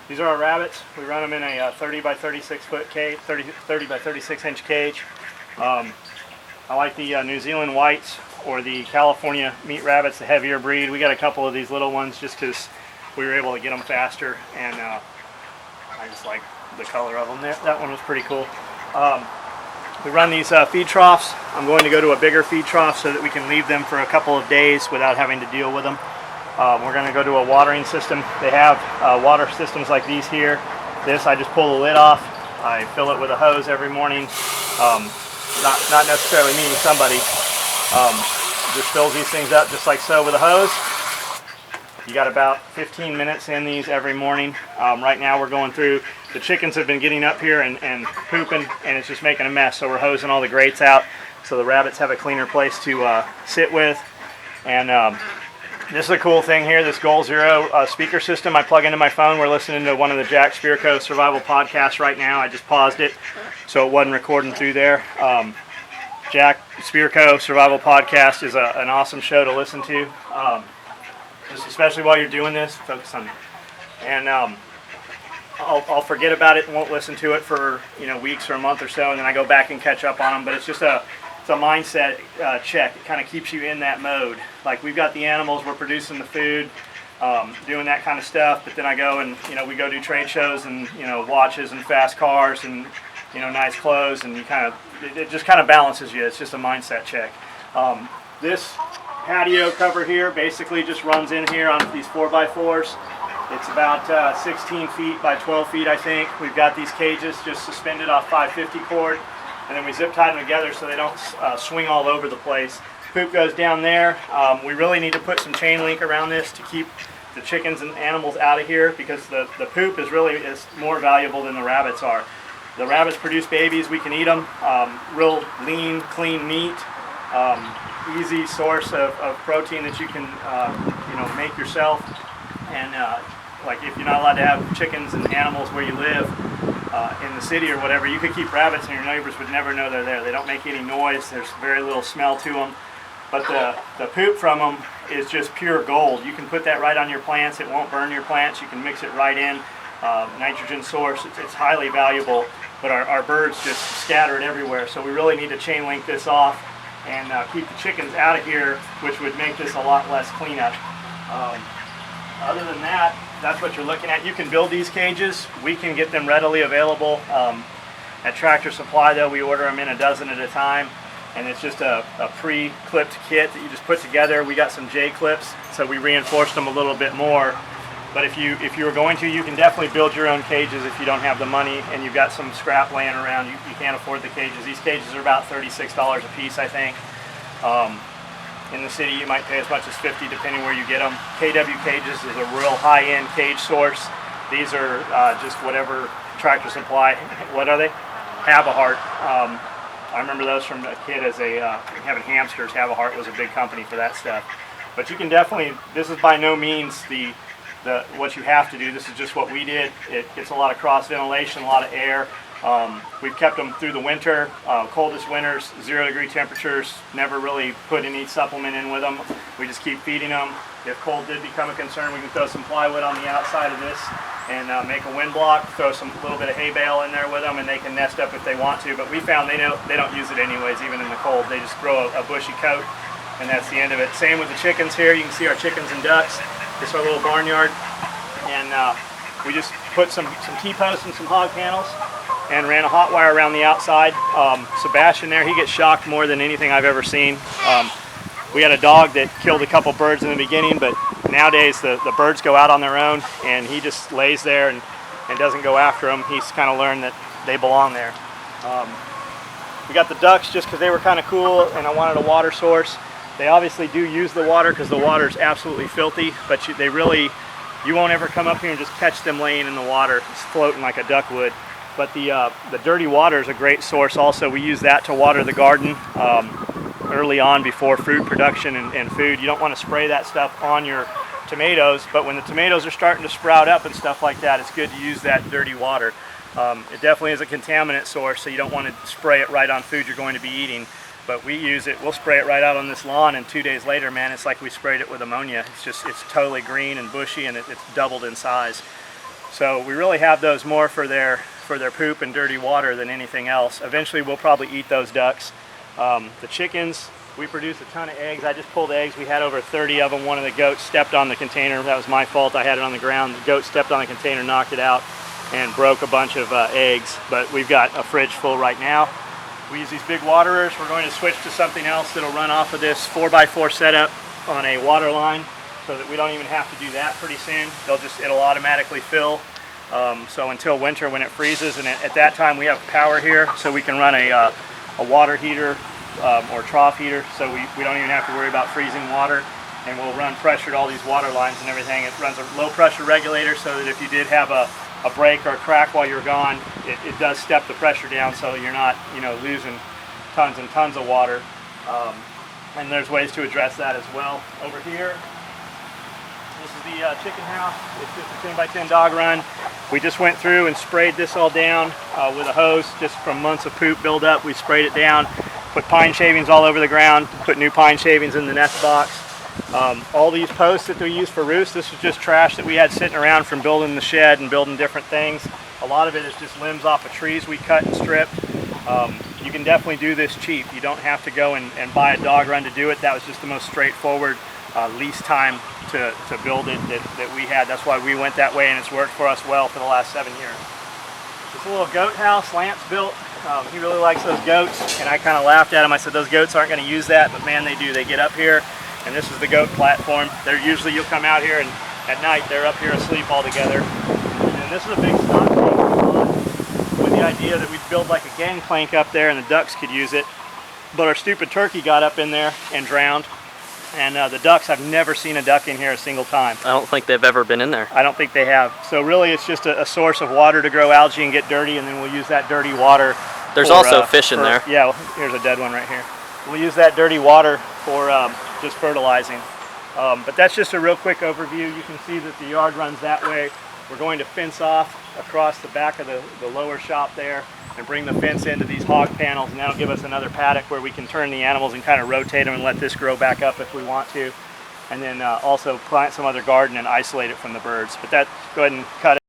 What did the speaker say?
These are our rabbits. We run them in a 30 by 36 foot cage, 30 by 36 inch cage. I like the New Zealand whites or the California meat rabbits, the heavier breed. We got a couple of these little ones just because we were able to get them faster, and I just like the color of them. That one was pretty cool. We run these feed troughs. I'm going to go to a bigger feed trough so that we can leave them for a couple of days without having to deal with them. We're going to go to a watering system. They have water systems like these here. This, I just pull the lid off. I fill it with a hose every morning. Not necessarily me, somebody. Just fills these things up just like so with a hose. You got about 15 minutes in these every morning. Right now we're going through, the chickens have been getting up here and pooping, and it's just making a mess. So we're hosing all the grates out so the rabbits have a cleaner place to sit with. And this is a cool thing here, this Goal Zero speaker system I plug into my phone. We're listening to one of the Jack Spirko survival podcasts right now. I just paused it so it wasn't recording through there. Jack Spirko survival podcast is an awesome show to listen to. Just especially while you're doing this, focus on it. And I'll forget about it and won't listen to it for weeks or a month or so, and then I go back and catch up on them. But it's just it's a mindset check. It kind of keeps you in that mode. Like, we've got the animals, we're producing the food, doing that kind of stuff. But then I go and we go do trade shows and watches and fast cars and nice clothes, and it just kind of balances you. It's just a mindset check. This patio cover here basically just runs in here on these 4x4s. It's about 16 feet by 12 feet, I think. We've got these cages just suspended off 550 cord, and then we zip tie them together so they don't swing all over the place. Poop goes down there. We really need to put some chain link around this to keep the chickens and animals out of here, because the poop is more valuable than the rabbits are. The rabbits produce babies, we can eat them. Real lean, clean meat. Easy source of protein that you can make yourself. And like, if you're not allowed to have chickens and animals where you live in the city or whatever, you could keep rabbits and your neighbors would never know they're there. They don't make any noise. There's very little smell to them. But the poop from them is just pure gold. You can put that right on your plants. It won't burn your plants. You can mix it right in. Nitrogen source. It's highly valuable. But our birds just scatter it everywhere. So we really need to chain link this off and keep the chickens out of here, which would make this a lot less cleanup. Other than that, that's what you're looking at. You can build these cages. We can get them readily available. At Tractor Supply, though, we order them in a dozen at a time, and it's just a pre-clipped kit that you just put together. We got some J-clips, so we reinforced them a little bit more. But if you were going to, you can definitely build your own cages if you don't have the money and you've got some scrap laying around. You can't afford the cages. These cages are about $36 a piece, I think. In the city, you might pay as much as $50 depending where you get them. KW Cages is a real high-end cage source. These are just whatever Tractor Supply. What are they? Have-A-Heart. I remember those from a kid as having hamsters. Have-A-Heart was a big company for that stuff. But you can definitely, this is by no means what you have to do. This is just what we did. It gets a lot of cross ventilation, a lot of air. We've kept them through the winter, coldest winters, 0-degree temperatures, never really put any supplement in with them. We just keep feeding them. If cold did become a concern, we can throw some plywood on the outside of this and make a wind block, throw some little bit of hay bale in there with them, and they can nest up if they want to. But we found they don't use it anyways, even in the cold. They just throw a bushy coat, and that's the end of it. Same with the chickens here. You can see our chickens and ducks. This is our little barnyard, and we just put some T-posts and some hog panels and ran a hot wire around the outside. Sebastian there, he gets shocked more than anything I've ever seen. We had a dog that killed a couple birds in the beginning, but nowadays the birds go out on their own, and he just lays there and doesn't go after them. He's kind of learned that they belong there. We got the ducks just because they were kind of cool, and I wanted a water source. They obviously do use the water because the water is absolutely filthy, but you won't ever come up here and just catch them laying in the water, it's floating like a duck would. But the dirty water is a great source also. We use that to water the garden early on before fruit production and food. You don't want to spray that stuff on your tomatoes, but when the tomatoes are starting to sprout up and stuff like that, it's good to use that dirty water. It definitely is a contaminant source, so you don't want to spray it right on food you're going to be eating. But we use it, we'll spray it right out on this lawn, and 2 days later, man, it's like we sprayed it with ammonia. It's totally green and bushy, and it's doubled in size. So we really have those more for their poop and dirty water than anything else. Eventually we'll probably eat those ducks. The chickens, we produce a ton of eggs. I just pulled eggs. We had over 30 of them. One of the goats stepped on the container. That was my fault. I had it on the ground. The goat stepped on the container, knocked it out, and broke a bunch of eggs. But we've got a fridge full right now. We use these big waterers. We're going to switch to something else that'll run off of this 4x4 setup on a water line, so that we don't even have to do that pretty soon. It'll automatically fill. So until winter when it freezes, and at that time we have power here, so we can run a water heater or trough heater, so we don't even have to worry about freezing water, and we'll run pressure to all these water lines and everything. It runs a low pressure regulator, so that if you did have a break or a crack while you're gone, it does step the pressure down, so you're not losing tons and tons of water. And there's ways to address that as well. Over here, this is the chicken house. It's just a 10 by 10 dog run. We just went through and sprayed this all down with a hose, just from months of poop buildup. We sprayed it down, put pine shavings all over the ground, put new pine shavings in the nest box. All these posts that we use for roofs, this is just trash that we had sitting around from building the shed and building different things. A lot of it is just limbs off of trees we cut and stripped. You can definitely do this cheap. You don't have to go and buy a dog run to do it. That was just the most straightforward, least time to build it that we had. That's why we went that way, and it's worked for us well for the last 7 years. This little goat house Lance built. He really likes those goats, and I kind of laughed at him. I said, those goats aren't going to use that, but man, they do. They get up here, and this is the goat platform. You'll come out here, and at night they're up here asleep all together. And this is a big stock tank with the idea that we'd build like a gangplank up there, and the ducks could use it. But our stupid turkey got up in there and drowned. And the ducks, I've never seen a duck in here a single time. I don't think they've ever been in there. I don't think they have. So really it's just a source of water to grow algae and get dirty, and then we'll use that dirty water. There's also fish in there. Yeah, well, here's a dead one right here. We'll use that dirty water for just fertilizing. But that's just a real quick overview. You can see that the yard runs that way. We're going to fence off across the back of the lower shop there and bring the fence into these hog panels, and that'll give us another paddock where we can turn the animals and kind of rotate them and let this grow back up if we want to. And then also plant some other garden and isolate it from the birds. But go ahead and cut it.